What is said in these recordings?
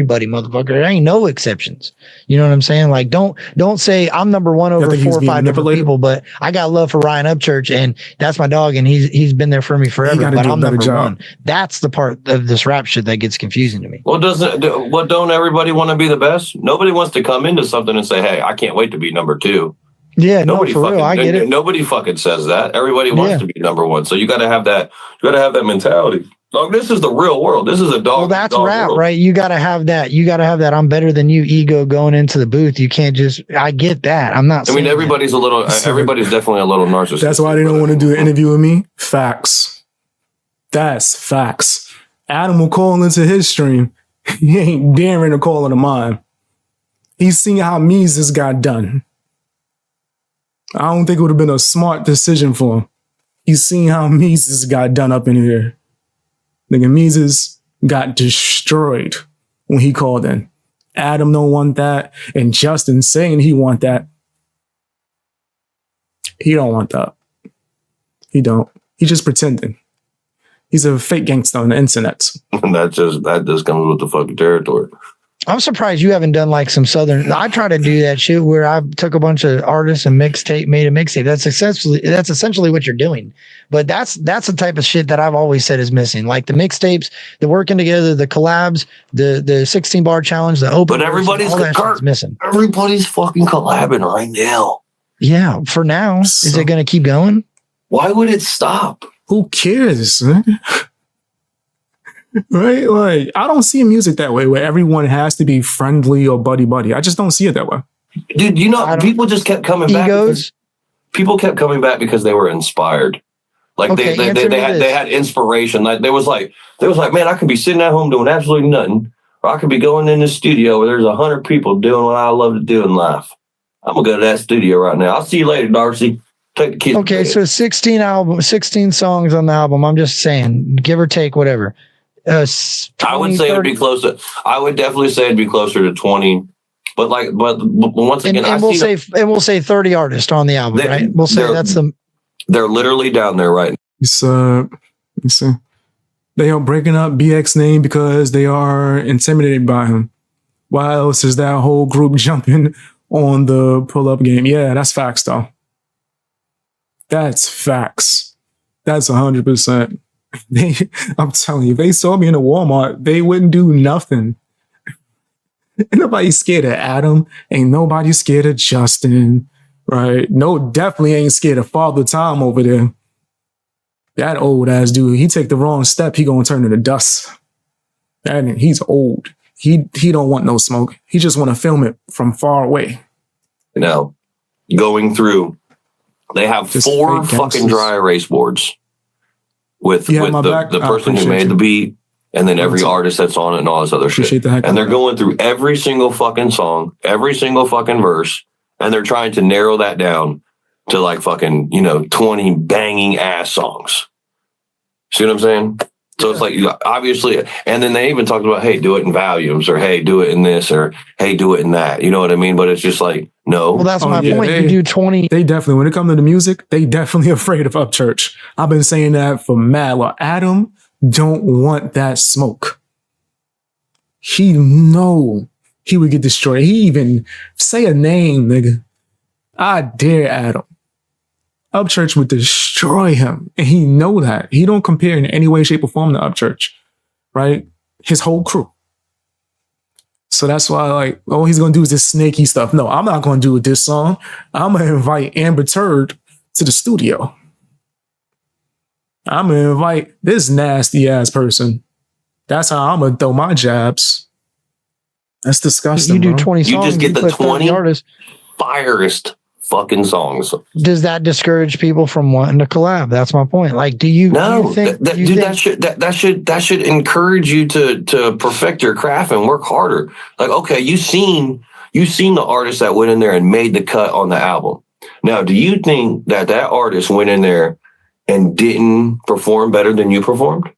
everybody, motherfucker. There ain't no exceptions. You know what I'm saying? Like, don't say I'm number one over 4 or 5 different people, but I got love for Ryan Upchurch, and that's my dog, and he's been there for me forever. But I'm number one. That's the part of this rap shit that gets confusing to me. Well, don't everybody want to be the best? Nobody wants to come into something and say, "Hey, I can't wait to be number 2." Yeah, nobody for real. I get it. Nobody fucking says that. Everybody wants to be number 1. So you got to have that. You got to have that mentality. Dog, this is the real world. This is a dog. Well, that's rap, world. right? You got to have that. You got to have that I'm better than you ego going into the booth. You can't just, I get that. I'm not. I mean, everybody's definitely a little narcissistic. That's why they don't want to do an interview with me. Facts. That's facts. Adam will call into his stream. He ain't daring to call into mine. He's seen how Mises got done. I don't think it would have been a smart decision for him. He's seen how Mises got done up in here. Nigga, Mises got destroyed when he called in. Adam don't want that. And Justin saying he want that. He don't want that. He don't. He's just pretending. He's a fake gangster on the internet. that just comes with the fucking territory. I'm surprised you haven't done like some Southern. I try to do that shit where I took a bunch of artists and made a mixtape. That's essentially what you're doing. But that's the type of shit that I've always said is missing. Like the mixtapes, the working together, the collabs, the 16 bar challenge, the open. But everybody's missing. Everybody's fucking collabing right now. Yeah, for now. Is it going to keep going? Why would it stop? Who cares, man? Right? Like, I don't see music that way where everyone has to be friendly or buddy. I just don't see it that way. Dude, people just kept coming back. People kept coming back because they were inspired. Like they had inspiration. Like there was like, man, I could be sitting at home doing absolutely nothing, or I could be going in the studio where there's 100 people doing what I love to do in life. I'm gonna go to that studio right now. I'll see you later, Darcy. Take the kids. Okay, so 16 songs on the album. I'm just saying, give or take, whatever. 20, I would say 30. It'd be closer. I would definitely say it'd be closer to 20. But once again, we'll say 30 artists on the album, right? We'll say that's them. They're literally down there, right? They are breaking up BX name because they are intimidated by him. Why else is that whole group jumping on the pull-up game? Yeah, that's facts, though. That's facts. That's 100%. I'm telling you, if they saw me in a Walmart, they wouldn't do nothing. Ain't nobody scared of Adam. Ain't nobody scared of Justin, right? No, definitely ain't scared of Father Time over there. That old ass dude, he take the wrong step, he gonna turn into dust. And he's old. He don't want no smoke. He just want to film it from far away. Now, going through, they have just 4 fucking dry erase boards with the person who made the beat, and then every artist that's on it and all this other shit. And they're going through every single fucking song, every single fucking verse, and they're trying to narrow that down to like fucking, 20 banging ass songs. See what I'm saying? So it's like, obviously, and then they even talked about, hey, do it in volumes, or hey, do it in this, or hey, do it in that. You know what I mean? But it's just like, no. Well, that's my point. You do 20. They definitely, when it comes to the music, they definitely afraid of Upchurch. I've been saying that for mad long. Adam don't want that smoke. He know he would get destroyed. He even say a name, nigga. I dare Adam. Upchurch would destroy him. And he know that. He don't compare in any way, shape, or form to Upchurch. Right? His whole crew. So that's why, like, all he's going to do is this snaky stuff. No, I'm not going to do this song. I'm going to invite Amber Turd to the studio. I'm going to invite this nasty ass person. That's how I'm going to throw my jabs. That's disgusting. You do 20 songs. You just get the 20 artists. Firest fucking songs. Does that discourage people from wanting to collab? That's my point. Like, do you think that should encourage you to perfect your craft and work harder? Like, okay, you seen the artist that went in there and made the cut on the album. Now, do you think that artist went in there and didn't perform better than you performed?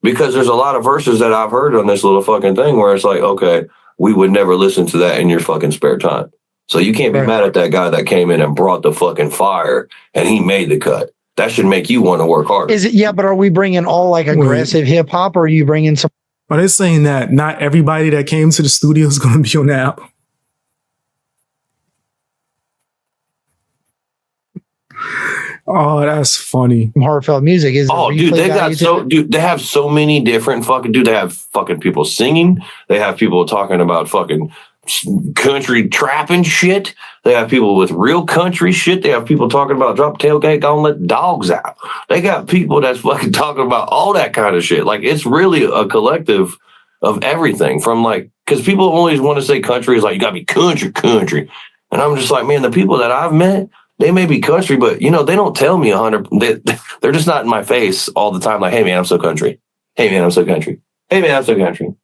Because there's a lot of verses that I've heard on this little fucking thing where it's like, okay, we would never listen to that in your fucking spare time. So you can't be mad at that guy that came in and brought the fucking fire and he made the cut. That should make you want to work harder. Is it? Yeah, but are we bringing all like aggressive hip hop, or are you bringing some? Are they saying that not everybody that came to the studio is going to be on the album? Oh, that's funny. Heartfelt music is. Oh, dude, they have so many different they have fucking people singing. They have people talking about fucking country trapping shit. They have people with real country shit. They have people talking about drop tailgate, gonna let dogs out. They got people that's fucking talking about all that kind of shit. Like, it's really a collective of everything from because people always want to say country is like, you gotta be country. And I'm just like, man, the people that I've met, they may be country, but they don't tell me 100. They're just not in my face all the time. Like, hey man, I'm so country. Hey man, I'm so country. Hey man, I'm so country.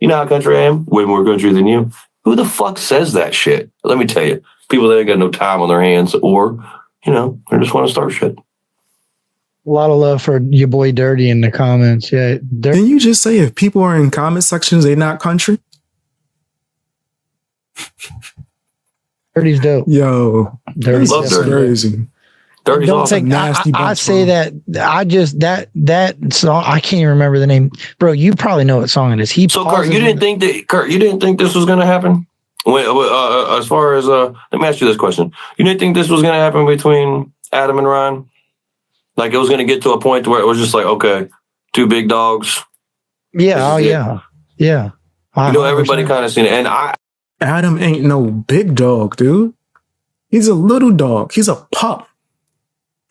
You know how country I am? Way more country than you. Who the fuck says that shit? Let me tell you, people that ain't got no time on their hands, or they just want to start shit. A lot of love for your boy Dirty in the comments. Yeah, didn't you just say if people are in comment sections, they not country? Dirty's dope. Yo, Dirty's crazy. Dirty's awesome. I say that. I just that song. I can't even remember the name, bro. You probably know what song it is. Kurt, you didn't think this was going to happen? As far as let me ask you this question: you didn't think this was going to happen between Adam and Ryan? Like, it was going to get to a point where it was just like, okay, two big dogs. Yeah. Oh yeah. Yeah. Everybody kind of seen it, and Adam ain't no big dog, dude. He's a little dog. He's a pup.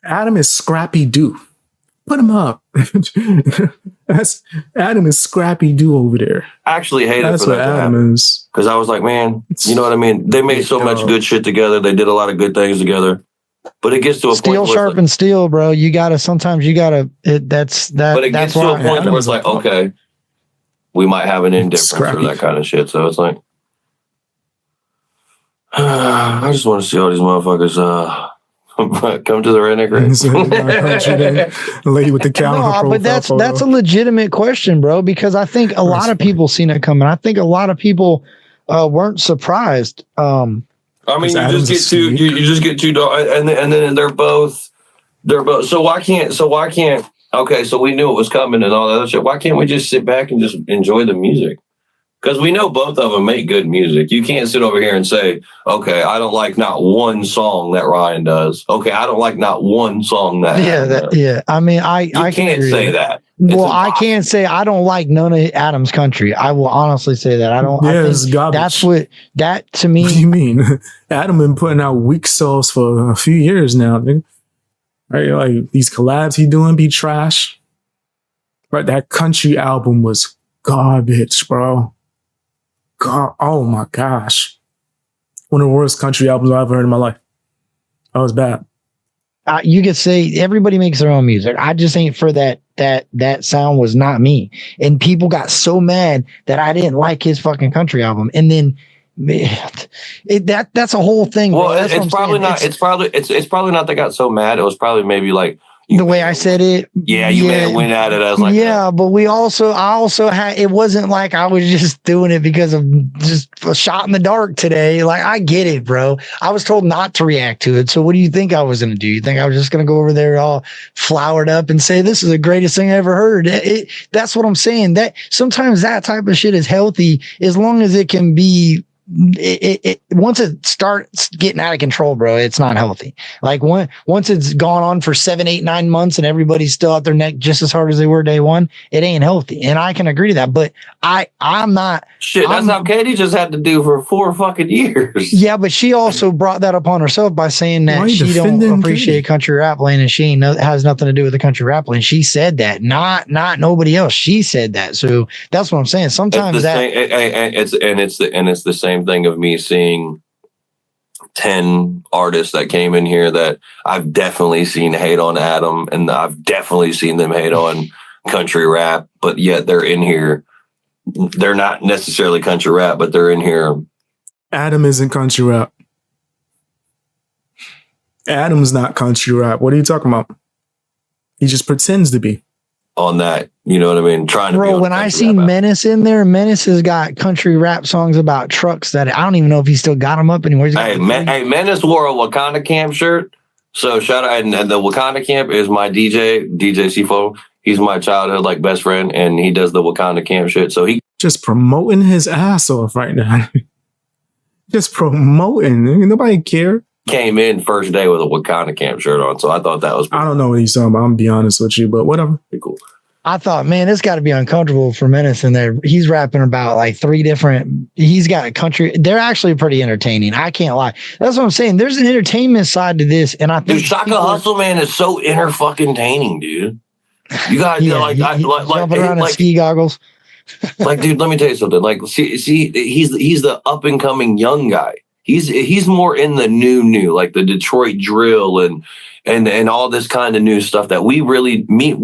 Adam is Scrappy Doo. Put him up. Adam is Scrappy Doo over there. I actually hate it for that Adam is. Because I was like, man, you know what I mean? They made so much good shit together. They did a lot of good things together. But it gets to a point steel sharpens steel, bro. But it gets to a point where it's like, okay, we might have an indifference or that kind of shit. So it's like, I just want to see all these motherfuckers come to the redneck race. Lady with the calendar. No, but that's a legitimate question, bro, because I think a lot of people seen it coming. I think a lot of people weren't surprised. I mean, you just get two dogs, and then they're both. So why can't? Okay, so we knew it was coming and all that other shit. Why can't we just sit back and just enjoy the music? Because we know both of them make good music. You can't sit over here and say, okay, I don't like not one song that Ryan does. Okay, I don't like not one song that. Yeah. I mean, I can't say that. Well, I can't say I don't like none of Adam's country. I will honestly say that I don't. Yeah, it's garbage. That to me. What do you mean? Adam been putting out weak sauce for a few years now, nigga. Right, like these collabs he doing be trash. Right, that country album was garbage, bro. God, oh my gosh. One of the worst country albums I've ever heard in my life. That was bad. You could say everybody makes their own music. I just ain't for that sound was not me. And people got so mad that I didn't like his fucking country album. And then that's a whole thing. Well, it's probably not. It's probably not they got so mad. It was probably maybe like the way I said it. Yeah, you may have went at it as like but I also had, it wasn't like I was just doing it because of just a shot in the dark today. Like, I get it, bro. I was told not to react to it. So what do you think I was going to do? You think I was just going to go over there all flowered up and say, this is the greatest thing I ever heard? That's what I'm saying. That sometimes that type of shit is healthy as long as it can be. Once it starts getting out of control, bro, it's not healthy. Like once it's gone on for 7, 8, 9 months and everybody's still out their neck just as hard as they were day one, it ain't healthy. And I can agree to that. But I'm not. Shit, that's how Katie just had to do for 4 fucking years. Yeah, but she also brought that upon herself by saying that she don't appreciate country rap lane and she has nothing to do with the country rap lane. She said that, not nobody else. She said that. So that's what I'm saying. Sometimes it's the same thing of me seeing 10 artists that came in here that I've definitely seen hate on Adam, and I've definitely seen them hate on country rap, but yet they're in here. They're not necessarily country rap, but they're in here. Adam isn't country rap. Adam's not country rap. What are you talking about? He just pretends to be. On that, you know what I mean? Bro, when I see Menace in there, Menace has got country rap songs about trucks that I don't even know if he still got them up anymore. Hey, Menace wore a Wakanda Camp shirt. So shout out, and the Wakanda Camp is my DJ C4. He's my childhood like best friend, and he does the Wakanda camp shit. So he just promoting his ass off right now. Just promoting. Nobody care. Came in first day with a Wakanda camp shirt on, so I thought that was. I don't know what he's talking about. I'm gonna be honest with you, but whatever. Pretty cool. I thought, man, it's got to be uncomfortable for Menace in there. He's rapping about like 3 different. He's got a country. They're actually pretty entertaining. I can't lie. That's what I'm saying. There's an entertainment side to this, and I think dude, Shaka Hustle, man, is so fucking-taining, dude. You got like jumping around in ski goggles. Like, dude, let me tell you something. Like, see, he's the up and coming young guy. He's more in the new, like the Detroit drill and all this kind of new stuff that we really meet.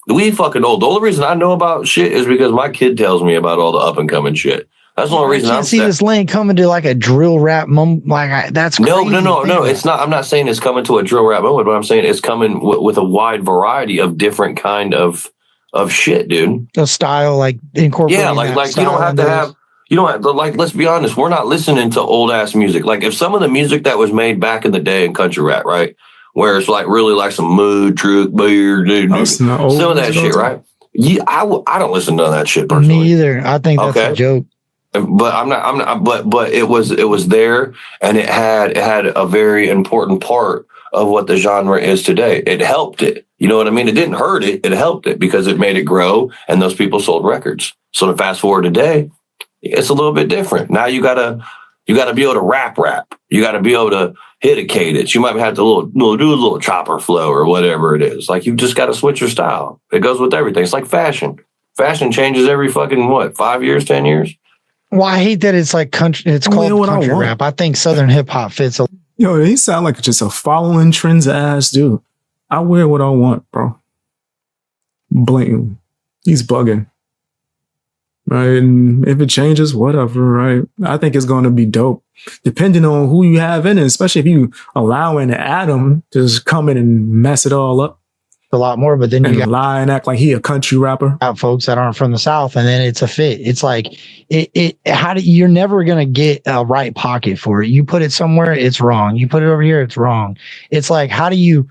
We fucking old. The only reason I know about shit is because my kid tells me about all the up and coming shit. That's the only reason I see this lane coming to like a drill rap moment. That's crazy. No. It's not. I'm not saying it's coming to a drill rap moment, but I'm saying it's coming with a wide variety of different kind of shit, dude. The style, like incorporating. Yeah, like you don't have to have. You don't have to, like, let's be honest, we're not listening to old ass music. Like, if some of the music that was made back in the day in country rap, right, where it's like really like some mood, truth, beer, dude, some of that shit, right? Yeah, I don't listen to none of that shit personally. Me either. I think that's a joke. But I'm not. But it was there, and it had a very important part of what the genre is today. It helped it. You know what I mean? It didn't hurt it. It helped it because it made it grow, and those people sold records. So to fast forward today, it's a little bit different. Now you gotta be able to rap. You gotta be able to hit a cadence. You might have to do a little chopper flow or whatever it is. Like, you just got to switch your style. It goes with everything. It's like fashion. Fashion changes every fucking 5 years, 10 years. Well, I hate that it's like country. It's called country rap. I think Southern hip hop fits. Yo, he sound like just a following trends ass dude. I wear what I want, bro. Blatant. He's bugging. Right, and if it changes, whatever, right? I think it's going to be dope, depending on who you have in it, especially if you allowing Adam to just come in and mess it all up. A lot more, but then you got lie and act like he a country rapper. Out folks that aren't from the South, and then it's a fit. It's like you're never gonna get a right pocket for it. You put it somewhere, it's wrong. You put it over here, it's wrong. It's like how do you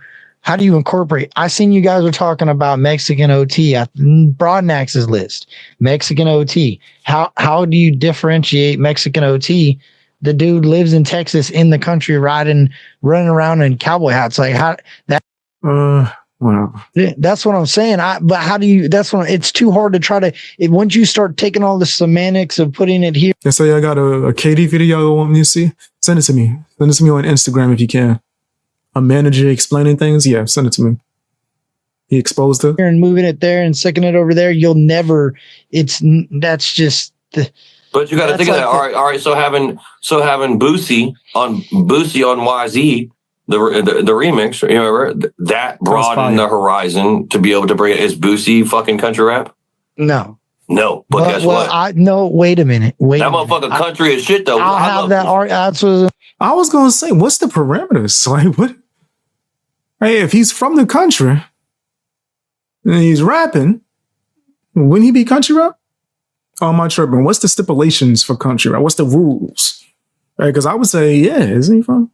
incorporate? I seen you guys were talking about Mexican OT. Broadnax's list, Mexican OT. How do you differentiate Mexican OT? The dude lives in Texas, in the country, running around in cowboy hats. Like how that. Wow. That's what I'm saying. But how do you? It's too hard to try to. Once you start taking all the semantics of putting it here. Yeah, so I got a KD video you want me to see? Send it to me. Send it to me on Instagram if you can. A manager explaining things? Yeah, send it to me. He exposed it. And moving it there and sticking it over there, you'll never. That's just. But you got to think of that. All right. So having Boosie on YZ, the remix, you know, that broadened the horizon to be able to bring it. Is Boosie fucking country rap? No. But guess what? No, wait a minute. That motherfucking country is shit though. I'll have that. I was gonna say, what's the parameters? Like, what? Hey, if he's from the country and he's rapping, wouldn't he be country rap? Oh, am I tripping? What's the stipulations for country rap? What's the rules? Right? Because I would say, yeah, isn't he from?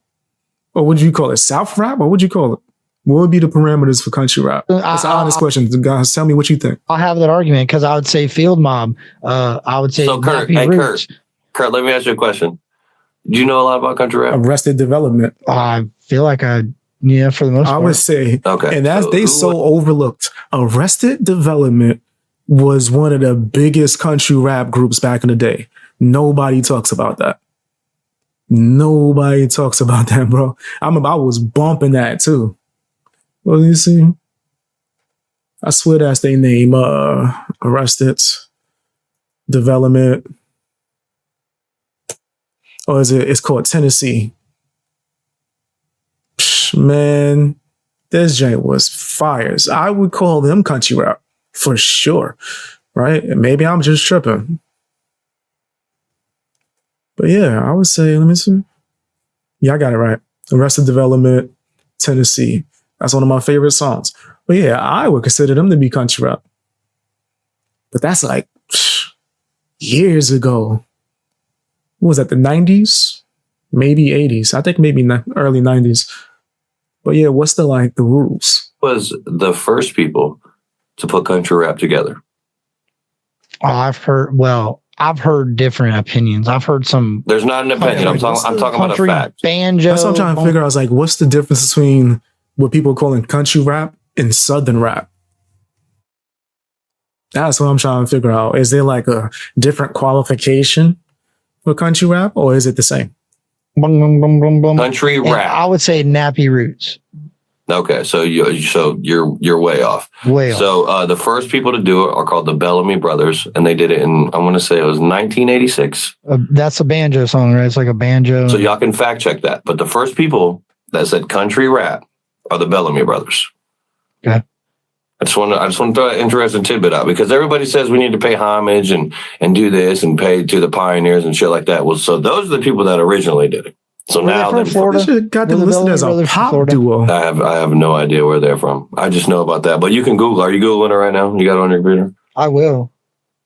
Or would you call it South rap? Or what would you call it? What would be the parameters for country rap? That's an honest question. Guys, tell me what you think. I'll have that argument because I would say Field Mob. I would say so. Kurt, let me ask you a question. Do you know a lot about country rap? Arrested Development. I feel like for the most part. I would say, okay. And that's so overlooked. Arrested Development was one of the biggest country rap groups back in the day. Nobody talks about that. Nobody talks about that, bro. I remember I was bumping that too. Well, you see, I swear that's their name. Arrested Development. Or is it? It's called Tennessee. Man, this joint was fires. I would call them country rap for sure, right? Maybe I'm just tripping. But yeah, I would say, let me see. Yeah, I got it right. Arrested Development, Tennessee. That's one of my favorite songs. But yeah, I would consider them to be country rap. But that's like years ago. What was that, the 90s? Maybe 80s. I think maybe early 90s. But yeah, what's the rules? Was the first people to put country rap together? Oh, I've heard different opinions. I've heard some. There's not an opinion. I'm talking about a fact. Banjo. That's what I'm trying to figure out. I was like, what's the difference between what people are calling country rap and southern rap? That's what I'm trying to figure out. Is there like a different qualification for country rap, or is it the same? Country rap. I would say nappy roots. Okay, so you're way off. Way off. So the first people to do it are called the Bellamy Brothers, and they did it in, I want to say it was 1986. That's a banjo song, right? It's like a banjo. So y'all can fact check that. But the first people that said country rap are the Bellamy Brothers. Okay. I just want to throw an interesting tidbit out, because everybody says we need to pay homage and do this and pay to the pioneers and shit like that. Well, so those are the people that originally did it. So now from Florida. They got them listed as a pop duo. I have no idea where they're from. I just know about that. But you can Google. Are you Googling it right now? You got it on your computer? I will.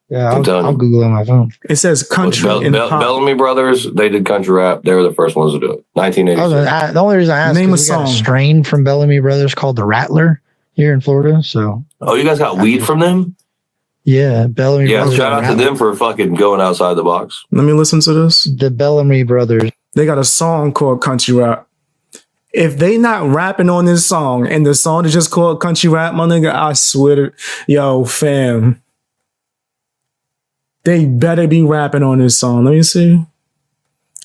Yeah, I'll Google it on my phone. It says country and pop. Bellamy Brothers, they did country rap. They were the first ones to do it. 1986. The only reason I asked is we got a strain from Bellamy Brothers called the Rattler here in Florida. So. Oh, you guys got weed from them? Yeah, Bellamy Brothers. Yeah, shout out to them for fucking going outside the box. Let me listen to this. The Bellamy Brothers. They got a song called Country Rap. If they not rapping on this song and the song is just called Country Rap, my nigga, I swear to, yo, fam, they better be rapping on this song. Let me see.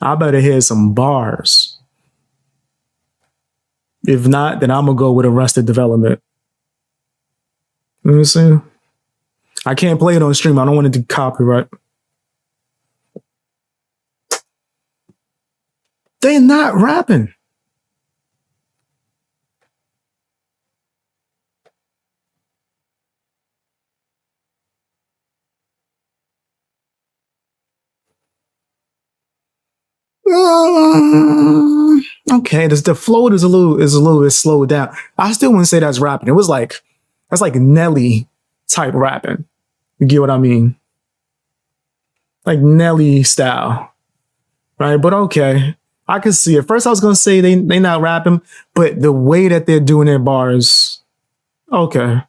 I better hear some bars. If not, then I'm going to go with Arrested Development. Let me see. I can't play it on stream. I don't want it to copyright. They're not rapping. Okay, the flow is a little bit slowed down. I still wouldn't say that's rapping. That's like Nelly type rapping. You get what I mean? Like Nelly style, right? But okay. I can see it. First, I was gonna say they not rapping, but the way that they're doing their bars, okay,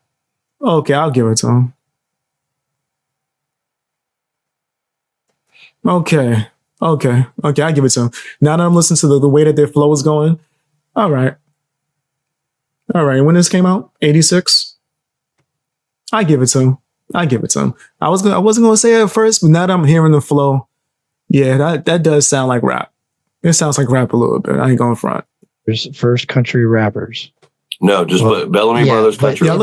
I'll give it to them. Okay, I'll give it to them. Now that I'm listening to the way that their flow is going, all right. When this came out, 86, I give it to them. I wasn't gonna say it at first, but now that I'm hearing the flow, yeah, that does sound like rap. It sounds like rap a little bit. I ain't going front. There's first country rappers. No, just put Bellamy Brothers country. Yeah,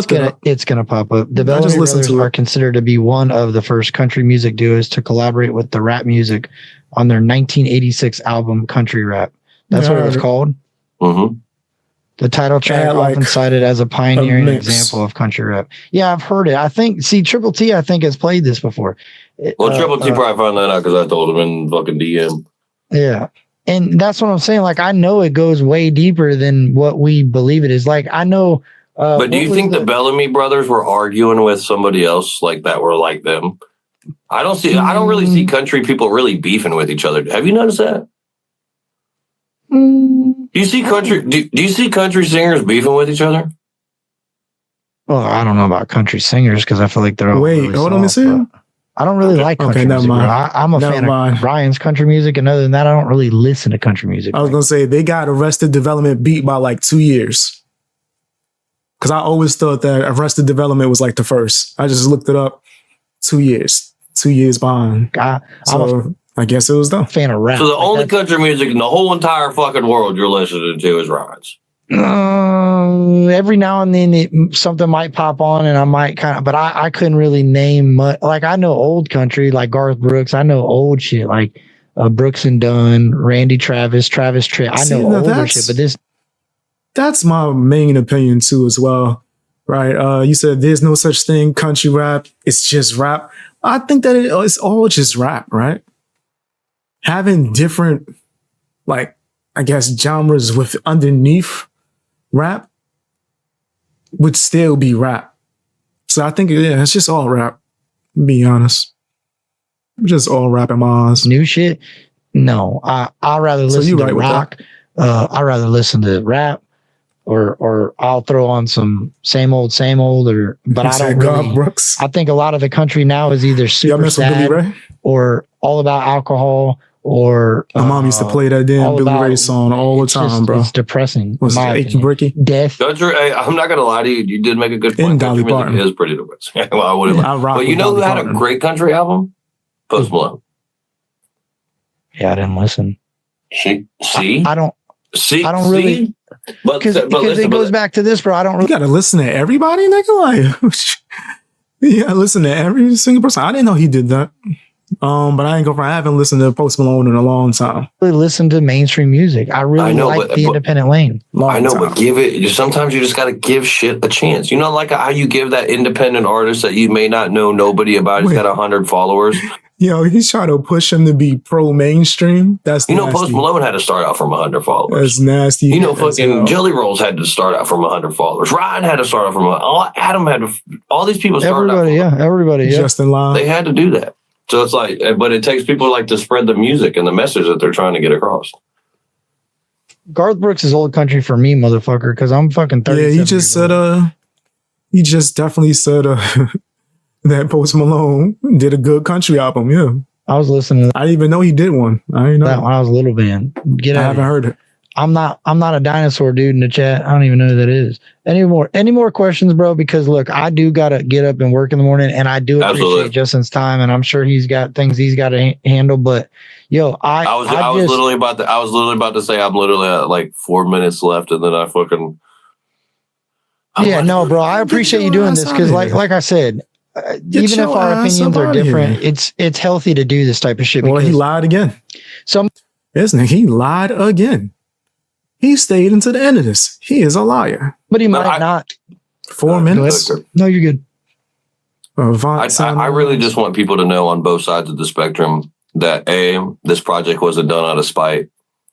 it's gonna pop up. The Bellamy Brothers are considered to be one of the first country music duos to collaborate with the rap music on their 1986 album Country Rap. That's what it was called. Mm-hmm. The title track often cited as a pioneering example of country rap. Yeah, I've heard it. I think Triple T has played this before. Triple T probably found that out because I told him in fucking DM. Yeah. And that's what I'm saying. Like, I know it goes way deeper than what we believe it is. Like, I know. But do you think the Bellamy Brothers were arguing with somebody else like that were like them? I don't really see country people really beefing with each other. Have you noticed that? Do you see country? Do you see country singers beefing with each other? Well, I don't know about country singers because I feel like they're all. Wait, really hold on a second. I don't really like country music. I'm a fan of Brian's country music, and other than that, I don't really listen to country music. I was gonna say they got Arrested Development beat by like 2 years, because I always thought that Arrested Development was like the first. I just looked it up. 2 years behind. I guess it was them. Fan of rap. So the only country music in the whole entire fucking world you're listening to is Ryan's. Every now and then something might pop on and I might but I couldn't really name much. Like, I know old country like Garth Brooks. I know old shit like Brooks and Dunn, Randy Travis Tritt. I know older shit, but that's my main opinion too as well, right? You said there's no such thing country rap. It's just rap. I think that it's all just rap, right? Having different, like, I guess, genres with underneath rap would still be rap. So I think, yeah, it's just all rap, to be honest. Just all rap and Maz. New shit? No. I'd rather listen to rock. I'd rather listen to rap. or I'll throw on some same old, but I don't really. Brooks. I think a lot of the country now is either super sad or all about alcohol. Or my mom used to play that damn Billy Ray song all the time, bro. It's depressing. Was it Achy Breaky? Death. I'm not gonna lie to you. You did make a good point. And Dolly Parton is pretty depressing. Well, I would have. But you know who had a great country album? Post Malone. Yeah, I didn't listen. See, I don't really. Because it goes back to this, bro. I don't really. You gotta listen to everybody, nigga. Like, yeah, listen to every single person. I didn't know he did that. But I ain't gonna front. I haven't listened to Post Malone in a long time. I really listen to mainstream music. I really like the independent lane. But give it. Sometimes you just gotta give shit a chance. You know, like how you give that independent artist that you may not know nobody about. He's got 100 followers. Yo, he's trying to push him to be pro mainstream. That's nasty. Post Malone had to start out from 100 followers. That's nasty. Fucking Jelly Rolls had to start out from 100 followers. Ryan had to start out from Adam had to. All these people started out. Everybody. Justin Lyle. They had to do that. So it's like, but it takes people like to spread the music and the message that they're trying to get across. Garth Brooks is old country for me, motherfucker, because I'm fucking 30. Yeah, he just definitely said that Post Malone did a good country album. Yeah, I was listening to that. I didn't even know he did one. I didn't know that when I was a little man. I haven't heard it. I'm not a dinosaur dude in the chat. I don't even know who that is. Any more questions, bro? Because look, I do gotta get up and work in the morning, and I do appreciate Justin's time, and I'm sure he's got things he's got to handle. But yo, I was literally about to say I'm literally at like 4 minutes left, and then I fucking. Bro. I appreciate you doing this because, like I said, even if our opinions are different, it's healthy to do this type of shit. Well, he lied again. He lied again. He stayed until the end of this. He is a liar. But he might not. 4 minutes? No, you're good. I really just want people to know on both sides of the spectrum that A, this project wasn't done out of spite,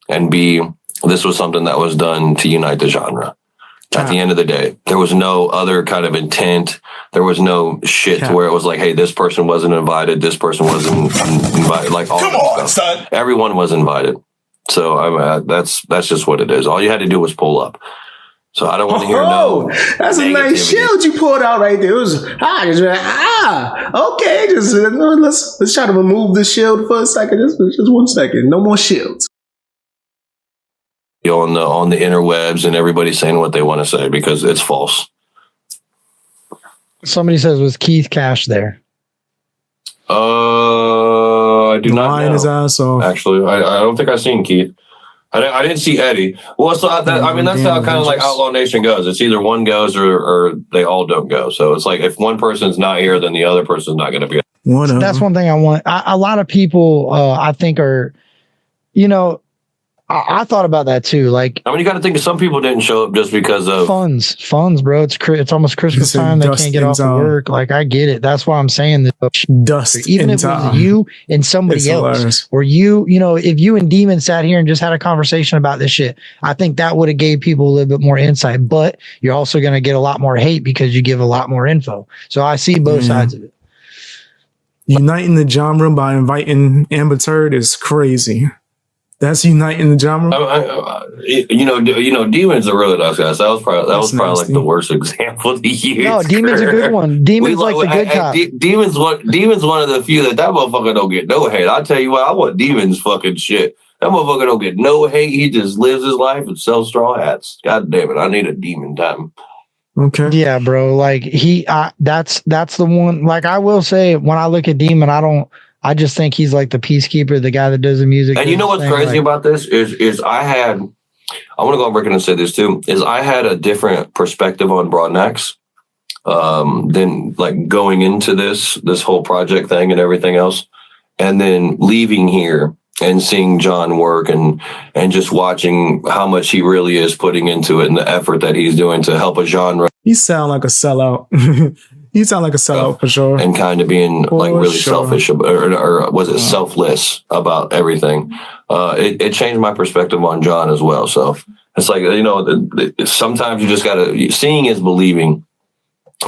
and B, this was something that was done to unite the genre. At the end of the day, there was no other kind of intent. There was no shit to where it was like, hey, this person wasn't invited. This person wasn't invited. Like, all come on, son. Everyone was invited. So that's just what it is. All you had to do was pull up. So I don't want to hear that's a nice shield you pulled out right there. It was okay. Just let's try to remove the shield for a second. Just 1 second. No more shields. On the interwebs and everybody saying what they want to say because it's false. Somebody says, was Keith Cash there? I do not know. His ass off. Actually, I don't think I've seen Keith. I didn't see Eddie. Well, so that's how kind of like Outlaw Nation goes. It's either one goes or they all don't go. So it's like if one person's not here, then the other person's not going to be. That's one thing I want. A lot of people, I think, are, I thought about that too. Like, I mean, you got to think some people didn't show up just because of funds, bro. It's almost Christmas time. They can't get off of work. Like, I get it. That's why I'm saying this. Dust. Even if it was you and somebody else, or if you and Demon sat here and just had a conversation about this shit, I think that would have gave people a little bit more insight. But you're also going to get a lot more hate because you give a lot more info. So I see both sides of it. Uniting the genre by inviting Amber Turd is crazy. That's uniting the genre. Demon's a really nice guy. So that was probably like the worst example of the year. No, Demon's a good one. Demon's like the good cop. Demon's one of the few that motherfucker don't get no hate. I tell you what, I want Demon's fucking shit. That motherfucker don't get no hate. He just lives his life and sells straw hats. God damn it, I need a Demon time. Okay. Yeah, bro. Like that's the one. Like I will say, when I look at Demon, I just think he's like the peacekeeper, the guy that does the music. And you know what's crazy about this is I want to go on record and say this too, is I had a different perspective on Broadnax than like going into this whole project thing and everything else. And then leaving here and seeing John work and just watching how much he really is putting into it and the effort that he's doing to help a genre. You sound like a sellout. You sound like a sellout for sure. And kind of being like really selfish or was it selfless about everything. It changed my perspective on John as well. So it's like, sometimes you just gotta, seeing is believing.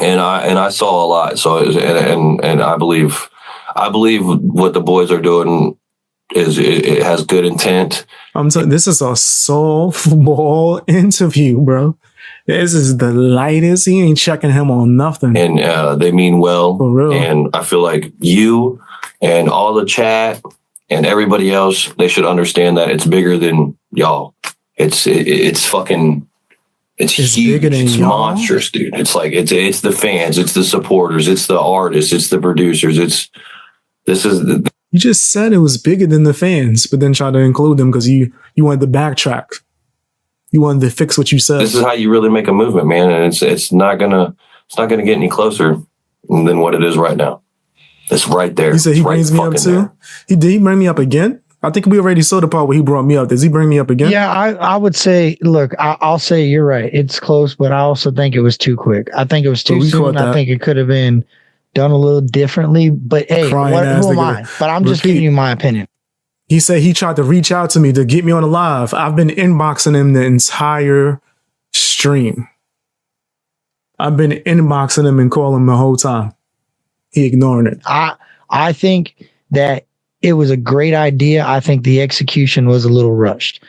And I saw a lot. So and I believe what the boys are doing it has good intent. I'm telling this is a softball interview, bro. This is the lightest. He ain't checking him on nothing. And they mean well. For real. And I feel like you and all the chat and everybody else, they should understand that it's bigger than y'all. It's fucking, it's huge. Bigger than it's y'all? monstrous, dude. It's like, it's the fans, it's the supporters, it's the artists, it's the producers. You just said it was bigger than the fans, but then tried to include them because you wanted to backtrack. You wanted to fix what you said. This is how you really make a movement, man. And it's not gonna get any closer than what it is right now. It's right there. He said he brings me up too. Did he bring me up again? I think we already saw the part where he brought me up. Does he bring me up again? Yeah, I would say, look, I'll say you're right. It's close, but I also think it was too quick. I think it was too soon. I think it could have been done a little differently. But hey, who am I? But I'm just giving you my opinion. He said he tried to reach out to me to get me on the live. I've been inboxing him the entire stream. I've been inboxing him and calling him the whole time. He ignoring it. I think that it was a great idea. I think the execution was a little rushed.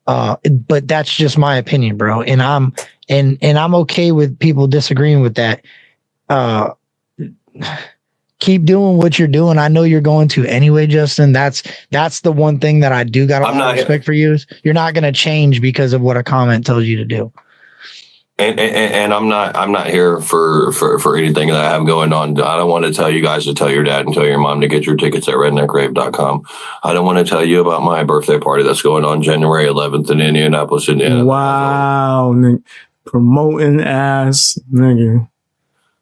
But that's just my opinion, bro. And I'm okay with people disagreeing with that. Keep doing what you're doing. I know you're going to anyway, Justin. That's the one thing that I do got a lot of respect for you is you're not going to change because of what a comment tells you to do. And I'm not here for anything that I have going on. I don't want to tell you guys to tell your dad and tell your mom to get your tickets at redneckrave.com. I don't want to tell you about my birthday party that's going on January 11th in Indianapolis, Indiana. Wow, promoting ass nigga.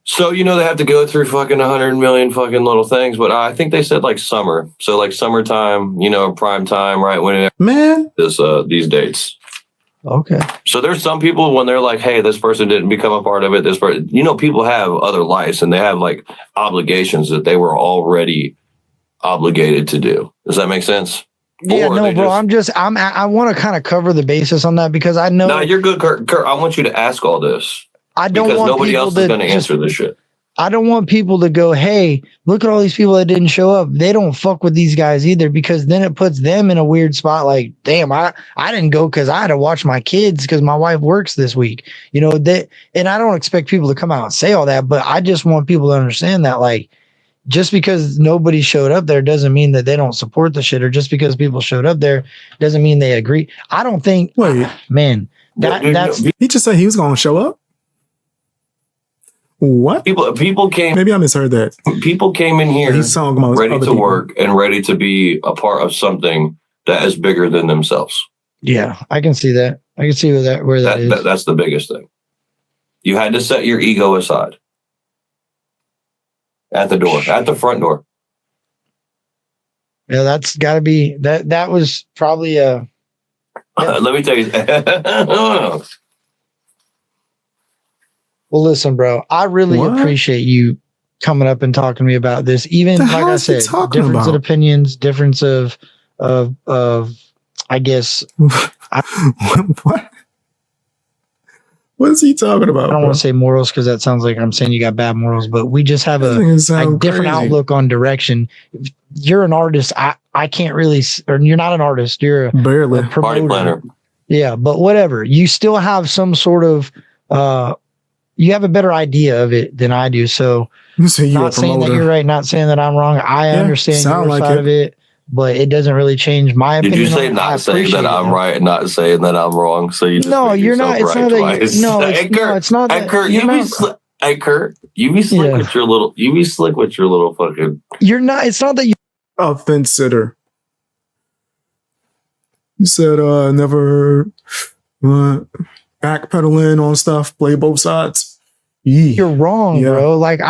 So, they have to go through fucking 100 million fucking little things, but I think they said like summer. So like summertime, prime time, right? When these dates. Okay. So there's some people when they're like, hey, this person didn't become a part of it. This person, people have other lives and they have like obligations that they were already obligated to do. Does that make sense? Yeah, no, bro. I want to kind of cover the basis on that because I know. No, you're good, Kurt. I want you to ask all this. I don't because want nobody else is going to answer this shit. I don't want people to go, hey, look at all these people that didn't show up. They don't fuck with these guys either, because then it puts them in a weird spot. Like, damn, I didn't go because I had to watch my kids because my wife works this week. And I don't expect people to come out and say all that, but I just want people to understand that, like, just because nobody showed up there doesn't mean that they don't support the shit, or just because people showed up there doesn't mean they agree. I don't think, man, that's. He just said he was going to show up. What? People came. Maybe I misheard that. People came in here ready to work and ready to be a part of something that is bigger than themselves. Yeah, I can see that. I can see where that is. That's the biggest thing. You had to set your ego aside. At the door, at the front door. Yeah, that's got to be that. That was probably a. Let me tell you. Well, listen, bro, I really appreciate you coming up and talking to me about this. Even like I said, difference of opinions, difference of I guess. What? What is he talking about? I don't want to say morals because that sounds like I'm saying you got bad morals, but we just have a different outlook on direction. You're an artist. I can't really, or you're not an artist. You're a party planner. Yeah, but whatever. You still have some sort of, you have a better idea of it than I do. So not saying that you're right, not saying that I'm wrong. I understand your side of it. But it doesn't really change my opinion. Did you say not saying that I'm right, not saying that I'm wrong? So you just no, you're not. It's not that. It's not that. Kurt, you be slick with your little. You be slick with your little fucking. You're not. It's not that you. A fence sitter. You said never backpedaling on stuff. Play both sides. You're wrong, bro. Like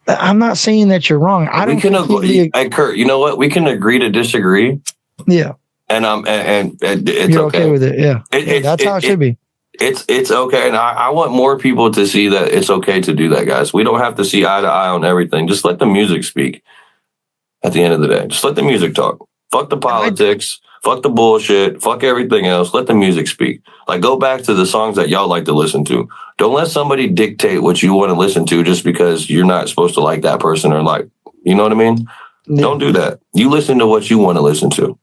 I'm not saying that you're wrong. Hey, Kurt, you know what? We can agree to disagree. Yeah. And it's you're okay with it. Yeah. That's how it should be. It's okay. And I want more people to see that it's okay to do that, guys. We don't have to see eye to eye on everything. Just let the music speak at the end of the day. Just let the music talk. Fuck the politics. Fuck the bullshit. Fuck everything else. Let the music speak. Like, go back to the songs that y'all like to listen to. Don't let somebody dictate what you want to listen to just because you're not supposed to like that person or like, you know what I mean? Don't do that. You listen to what you want to listen to.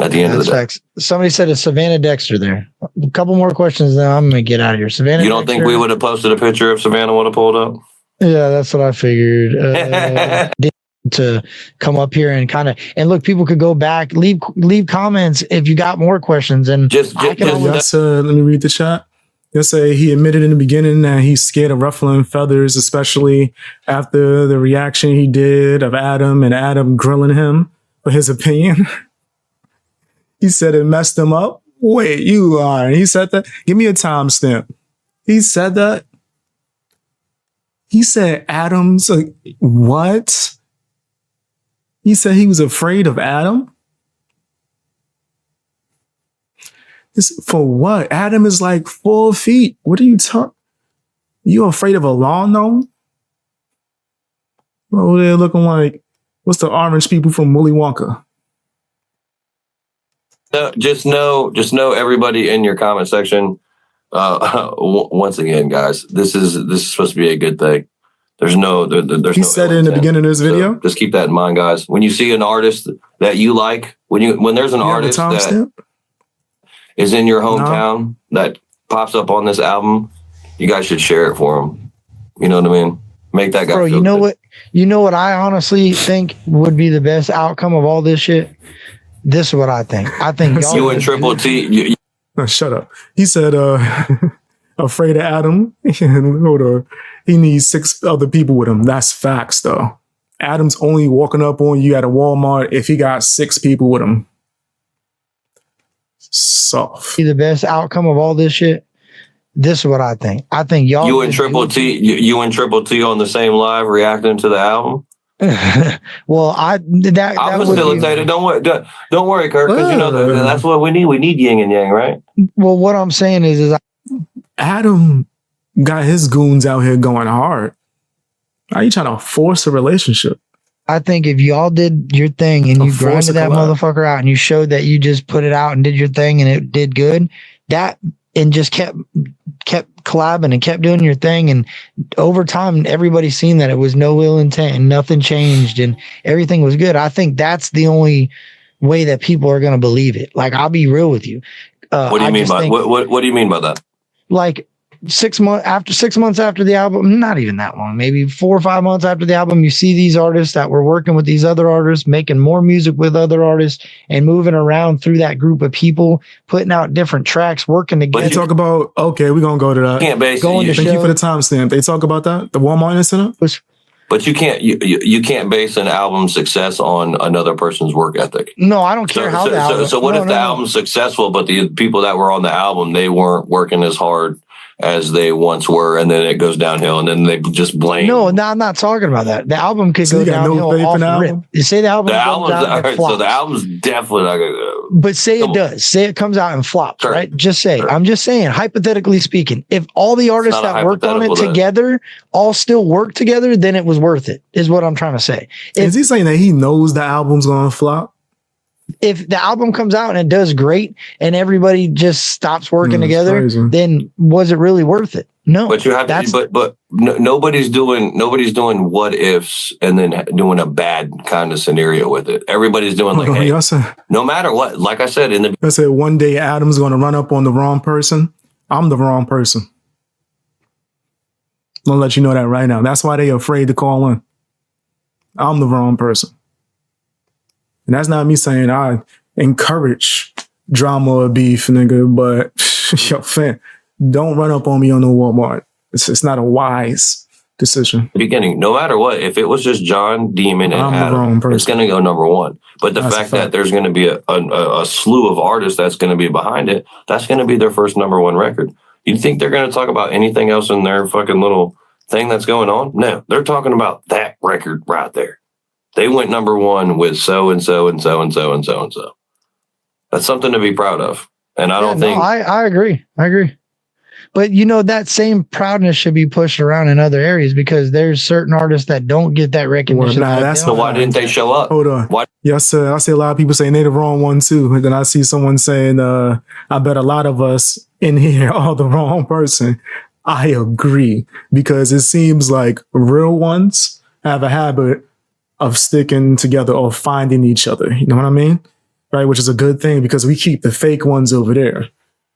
At the end of the day. Facts. Somebody said it's Savannah Dexter there. A couple more questions, then I'm going to get out of here. Savannah You don't Dexter, think we would have posted a picture if Savannah would have pulled up? Yeah, that's what I figured. To come up here and kind of, and look, people could go back, leave comments if you got more questions. And let me read the chat. They'll say he admitted in the beginning that he's scared of ruffling feathers, especially after the reaction he did of Adam and Adam grilling him for his opinion. He said it messed him up. Wait, you are. He said that? Give me a timestamp. He said that? He said Adam's like, what? He said he was afraid of Adam? For what? Adam is like 4 feet. What are you talking? You afraid of a lawn gnome? Oh, they're looking like, what's the orange people from Willy Wonka? No, just know everybody in your comment section. Once again, guys, this is supposed to be a good thing. There's he said it in the beginning of this video. So just keep that in mind, guys. When you see an artist that you like, when there's an artist that is in your hometown that pops up on this album, you guys should share it for him. You know what I mean? Make that guy. Bro, you know what? You know what I honestly think would be the best outcome of all this shit. This is what I think. I think y'all you and Triple T. Shut up. He said, afraid of Adam. He needs 6 other people with him. That's facts, though. Adam's only walking up on you at a Walmart if he got 6 people with him. Soft. The best outcome of all this shit. This is what I think. I think y'all. You and Triple T on the same live reacting to the album. Well, I'll facilitate it. Don't worry, Kirk, because that's what we need. We need yin and yang, right? Well, what I'm saying is Adam got his goons out here going hard. Are you trying to force a relationship? I think if y'all did your thing and you grinded that motherfucker out and you showed that you just put it out and did your thing and it did good, and just kept collabing and kept doing your thing, and over time everybody's seen that it was no ill intent and nothing changed and everything was good. I think that's the only way that people are going to believe it. Like, I'll be real with you. What do you mean by what do you mean by that? Like 6 months after the album, not even that long, maybe 4 or 5 months after the album, you see these artists that were working with these other artists, making more music with other artists and moving around through that group of people, putting out different tracks, working together. They talk about, okay, we're going to go to that. Can't base Thank you for the timestamp. They talk about that, the Walmart incident? But you can't base an album's success on another person's work ethic. No, I don't care how the album. So what if the album's successful, but the people that were on the album, they weren't working as hard as they once were, and then it goes downhill, and then they just blame. No, I'm not talking about that. The album could go downhill off rip. You say the album goes down and flops. So the album's definitely not going to go. But say it does. Say it comes out and flops, right? Just say. I'm just saying, hypothetically speaking, if all the artists that worked on it together all still work together, then it was worth it, is what I'm trying to say. Is he saying that he knows the album's going to flop? If the album comes out and it does great and everybody just stops working together, then was it really worth it? No. But you have to, but nobody's doing what ifs and then doing a bad kind of scenario with it. Everybody's doing no matter what. Like I said I said one day Adam's going to run up on the wrong person. I'm the wrong person. I'm gonna let you know that right now. That's why they're afraid to call in. I'm the wrong person. And that's not me saying I encourage drama or beef, nigga, but yo, fam, don't run up on me on the Walmart. It's not a wise decision. Beginning, no matter what, if it was just John, Demon, and Adam, it's going to go number one. But the fact that there's going to be a slew of artists that's going to be behind it, that's going to be their first number one record. You think they're going to talk about anything else in their fucking little thing that's going on? No, they're talking about that record right there. They went number one with so and so and so and so and so and so. That's something to be proud of. And I don't think I agree. But that same proudness should be pushed around in other areas, because there's certain artists that don't get that recognition. So why didn't they show up? Hold on. Why? Yes, sir. I see a lot of people saying they're the wrong one too. And then I see someone saying, I bet a lot of us in here are the wrong person. I agree, because it seems like real ones have a habit of sticking together or finding each other. You know what I mean? Right? Which is a good thing because we keep the fake ones over there.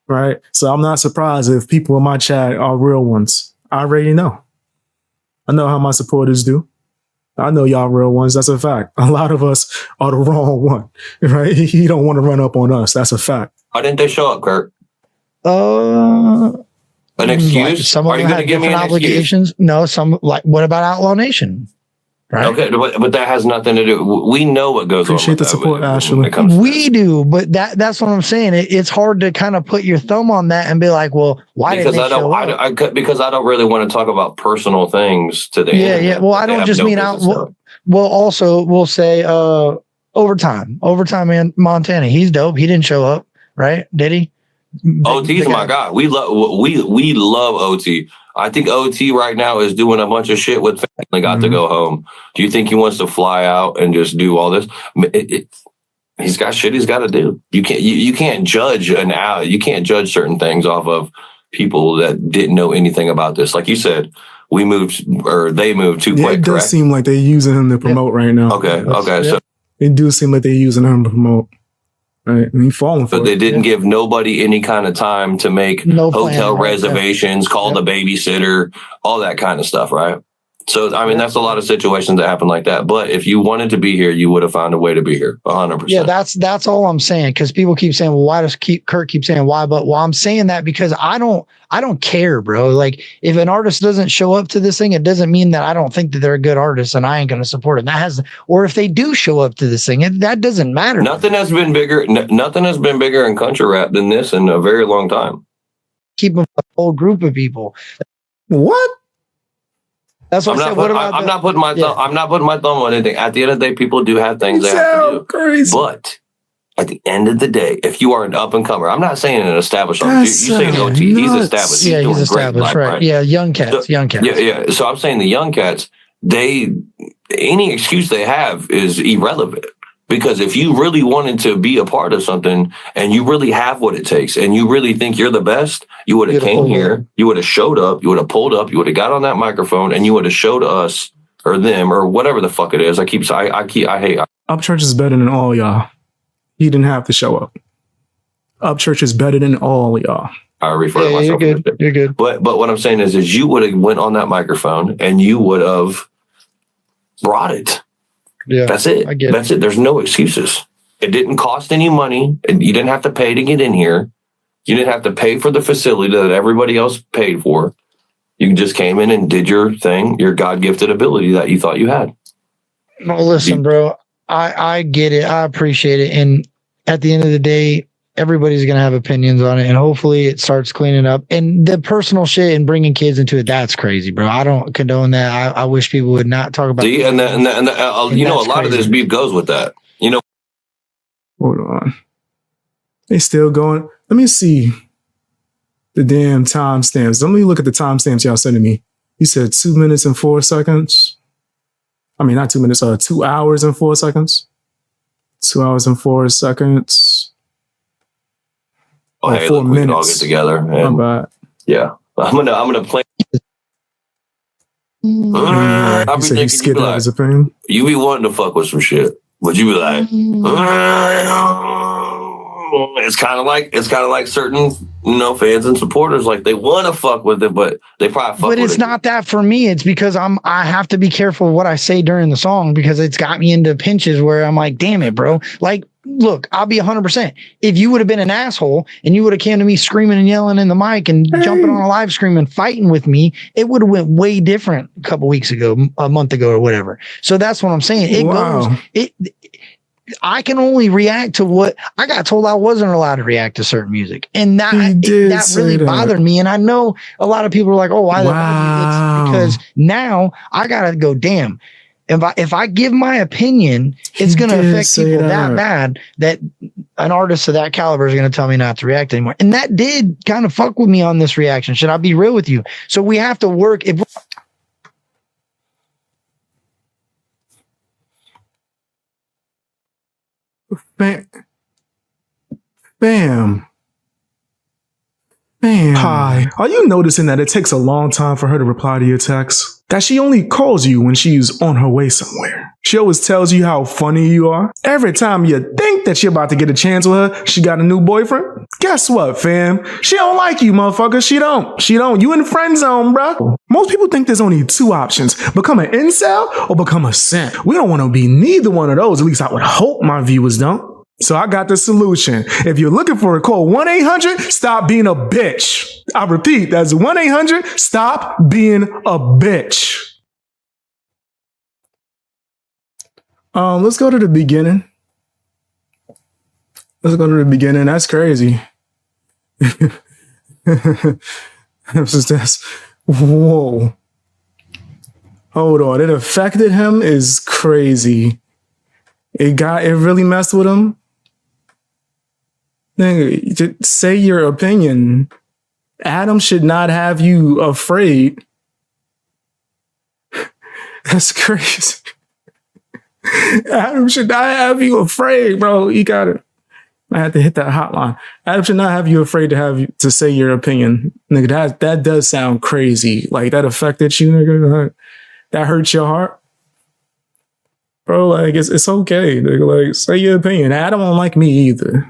Right? So I'm not surprised if people in my chat are real ones. I already know. I know how my supporters do. I know y'all real ones. That's a fact. A lot of us are the wrong one. Right? You don't want to run up on us. That's a fact. Why didn't they show up, Kurt? An excuse? Some of them had different obligations. No, some like what about Outlaw Nation? Right. Okay, but that has nothing to do. We know what goes on. Appreciate the support, Ashley. We do, but that's what I'm saying. It's hard to kind of put your thumb on that and be like, well, why didn't they show up? Because I don't really want to talk about personal things today. Yeah. Well, I don't just mean out. Well, also we'll say overtime in Montana. He's dope. He didn't show up, right? Did he? OT's my guy. We love OT. I think OT right now is doing a bunch of shit with family got to go home. Do you think he wants to fly out and just do all this? He's got shit he's got to do. You can't judge you can't judge certain things off of people that didn't know anything about this. Like you said, they moved too quick. It does seem like they're using him to promote right now. Okay. So it do seem like they're using him to promote. Right. I mean, falling for but they didn't give nobody any kind of time to make hotel reservations, call the babysitter, all that kind of stuff, right? So, I mean, that's a lot of situations that happen like that. But if you wanted to be here, you would have found a way to be here, 100%. Yeah, that's all I'm saying. Because people keep saying, well, why does Kurt keep saying why? But I'm saying that because I don't care, bro. Like, if an artist doesn't show up to this thing, it doesn't mean that I don't think that they're a good artist and I ain't going to support it. Or if they do show up to this thing, that doesn't matter. Nothing has been bigger. Nothing has been bigger in country rap than this in a very long time. Keep a whole group of people. What? That's what I'm not putting my thumb on anything. At the end of the day, people do have things they have to do. Crazy. But at the end of the day, if you are an up and comer, I'm not saying an established artist. You say OT, he's established. Yeah, he's established, right? Yeah, young cats. Yeah. So I'm saying the young cats, any excuse they have is irrelevant. Because if you really wanted to be a part of something and you really have what it takes and you really think you're the best, you would have came here, you would have showed up, you would have pulled up, you would have got on that microphone and you would have showed us or them or whatever the fuck it is. I hate. Upchurch is better than all y'all. He didn't have to show up. Upchurch is better than all y'all. I refer to myself. You're good. But what I'm saying is you would have went on that microphone and you would have brought it. Yeah, that's it. That's it. There's no excuses. It didn't cost any money. And you didn't have to pay to get in here. You didn't have to pay for the facility that everybody else paid for. You just came in and did your thing, your God-gifted ability that you thought you had. Well, listen, bro, I get it. I appreciate it. And at the end of the day, everybody's going to have opinions on it. And hopefully it starts cleaning up. And the personal shit and bringing kids into it, that's crazy, bro. I don't condone that. I wish people would not talk about it. And you know, a lot of this beef goes with that. You know. Hold on. They still going. Let me see the damn timestamps. Let me look at the timestamps y'all sending me. You said 2 minutes and 4 seconds. I mean, not 2 minutes, 2 hours and 4 seconds. 2 hours and 4 seconds. Oh, hey, 4 minutes. We can all get together. And, yeah. I'm gonna play. I'll be thinking you be wanting to fuck with some shit, but you be like, it's kind of like certain, fans and supporters, like they want to fuck with it, but they probably fuck with it. But it's not that for me. It's because I have to be careful what I say during the song because it's got me into pinches where I'm like, damn it, bro. Like, look, I'll be 100%. If you would have been an asshole and you would have came to me screaming and yelling in the mic and jumping on a live stream and fighting with me, it would have went way different a couple weeks ago, a month ago or whatever. So that's what I'm saying. I can only react to what I got told. I wasn't allowed to react to certain music. And that really bothered me. And I know a lot of people are like, oh, why? It's because now I got to go, damn. If I give my opinion, it's going to affect people that bad that an artist of that caliber is going to tell me not to react anymore. And that did kind of fuck with me on this reaction. Should I be real with you? So we have to work. Bam. Hi. Are you noticing that it takes a long time for her to reply to your text? That she only calls you when she's on her way somewhere. She always tells you how funny you are. Every time you think that you're about to get a chance with her, she got a new boyfriend. Guess what, fam? She don't like you, motherfucker. She don't. You in the friend zone, bro. Most people think there's only two options. Become an incel or become a simp. We don't want to be neither one of those. At least I would hope my viewers don't. So I got the solution. If you're looking for it, call 1-800-STOP BEING A BITCH. I repeat, that's 1-800-STOP BEING A BITCH. Let's go to the beginning. That's crazy. Whoa. Hold on. It affected him is crazy. It really messed with him. Nigga, say your opinion. Adam should not have you afraid. That's crazy. Adam should not have you afraid, bro. You got it. I had to hit that hotline. Adam should not have you afraid to say your opinion. Nigga, that does sound crazy. Like, that affected you, nigga. That hurts your heart. Bro, like, it's okay. Nigga, like, say your opinion. Adam won't like me either.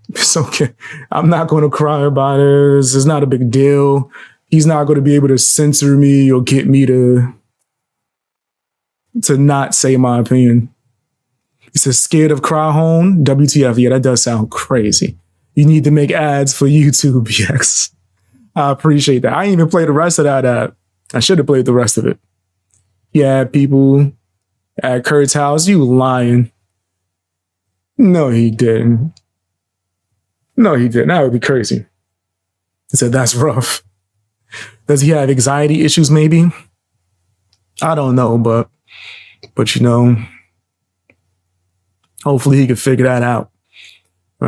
It's okay. I'm not going to cry about it. It's not a big deal. He's not going to be able to censor me or get me to not say my opinion. He says, scared of Calhoun? WTF. Yeah, that does sound crazy. You need to make ads for YouTube, yes. I appreciate that. I didn't even play the rest of that ad. I should have played the rest of it. Yeah, people at Kurt's house, you lying. No, he didn't. That would be crazy. He said, that's rough. Does he have anxiety issues, maybe? I don't know, but you know, hopefully he can figure that out.